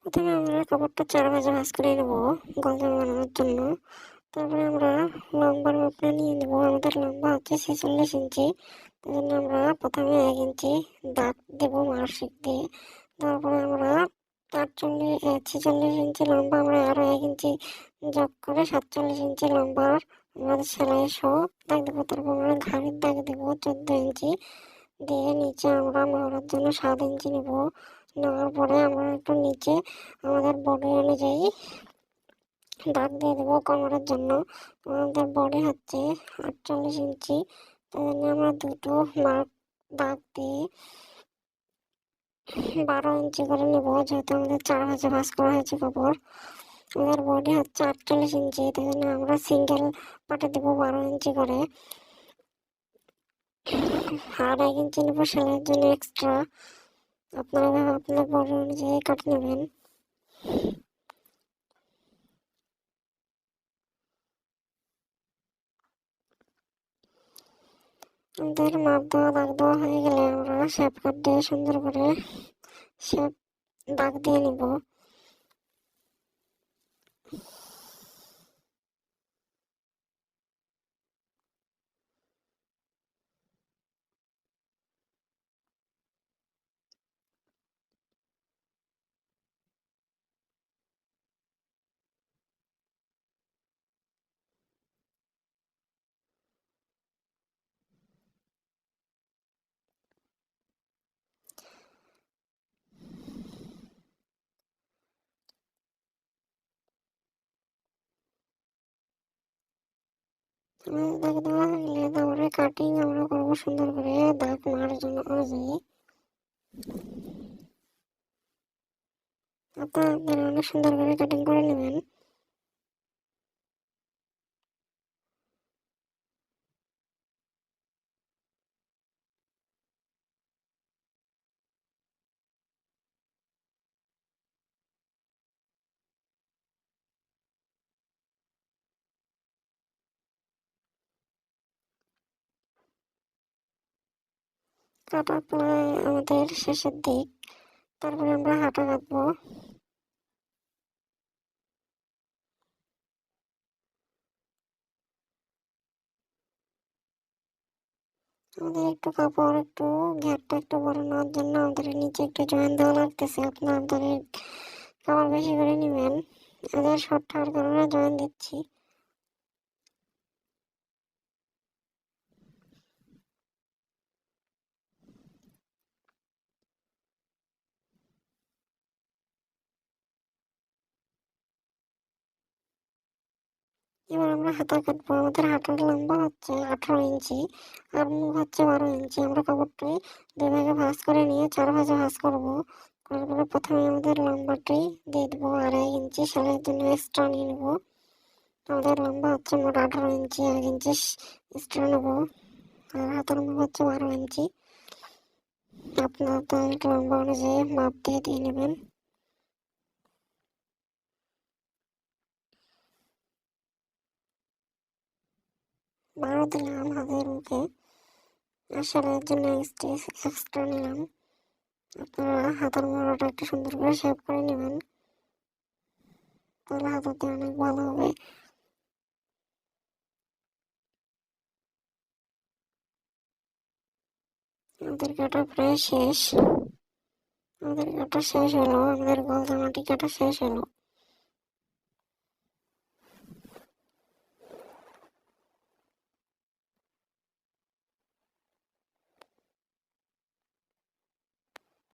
প্রথমে আমরা কাপড়টা 4 ভাঁজে ভাঁজ করে নেবো গোলজামা বানানোর জন্য। তারপরে আমরা লম্বার মাপটা নিয়ে নেব। আমাদের লম্বা হচ্ছে 46 ইঞ্চি। তাই জন্য আমরা প্রথমে 1 ইঞ্চি দাগ দেবো মার্কশিট দিয়ে। তারপরে আমরা 46 ইঞ্চি লম্বা আমরা আরও 1 ইঞ্চি যোগ করে 47 ইঞ্চি লম্বার আমাদের সেলাই সহ দাগ দেবো। তারপর আমরা ঘাড়ির দাগ দেবো 14 ইঞ্চি দিয়ে নিচে আমরা মহড়ার জন্য 7 ইঞ্চি নেব। নেওয়ার পরে আমরা একটু নিচে আমাদের বডি অনুযায়ী দাগ দিয়ে দেবো কোমরের জন্য। আমাদের বডি হচ্ছে 48 ইঞ্চি। তাই জন্য আমরা দুটো মার্ক দাগ দিয়ে 12 ইঞ্চি করে নেবো, যেহেতু আমাদের 4 ভাঁজে ভাঁজ করা হয়েছে কাপড়। আমাদের বডি হচ্ছে 48 ইঞ্চি, তাই জন্য আমরা সিঙ্গেল পাটে দেবো 12 ইঞ্চি করে। আর 1 ইঞ্চি নেবো সেলাইয়ের জন্য এক্সট্রা। আপনারা আপনার বডি অনুযায়ী কাটে নেবেন। আমাদের মাপ দেওয়া দাগ দেওয়া হয়ে গেলে আমরা শেপ কাট দিয়ে সুন্দর করে শেপ দাগ দিয়ে নিব। দাগ দেওয়া হয়ে গেলে তারপরে কাটিং আমরা করবো সুন্দর করে দাগ মার্জিন অনুযায়ী। আপনারা অনেক সুন্দর করে কাটিং করে নেবেন। কাটা প্রায় আমাদের শেষের দিক। তারপরে আমরা হাঁটা কাটবো। আমাদের একটু কাপড় একটু ঘেরটা একটু বড় নেওয়ার জন্য আমাদের নিচে একটু জয়েন দেওয়া লাগতেছে। আপনাদের কাপড় বেশি করে নেবেন। আমাদের শর্ট হওয়ার কারণে জয়েন দিচ্ছি। এবার আমরা হাতা কাটবো। আমাদের হাতার লম্বা হচ্ছে 18 ইঞ্চি আর মুখ হচ্ছে 12 ইঞ্চি। আমরা কাপড়টি 2 ভাগে ভাঁজ করে নিয়ে 4 ভাঁজে ভাঁজ করবো। করার পরে প্রথমে আমাদের লম্বাটি দিয়ে দেবো 2.5 ইঞ্চি সেলাইয়ের জন্য এক্সট্রা নিয়ে নেবো। আমাদের লম্বা হচ্ছে মোট 18 ইঞ্চি, 1 ইঞ্চি এক্সট্রা নেবো। আর হাতার মুখ হচ্ছে 12 ইঞ্চি। আপনাদের লম্বা অনুযায়ী মাপ দিয়ে নেবেন। 12 দিলাম হাতের মুখে। আর সেলাইয়ের জন্য এক্সট্রা নিলাম। আপনারা হাতের মোড়াটা একটু সুন্দর করে শেপ করে নেবেন, তাহলে হাতাতে অনেক ভালো হবে। আমাদের কাটা প্রায় শেষ। আমাদের কাটা শেষ হলো, আমাদের গোল জামাটি কাটা শেষ হলো।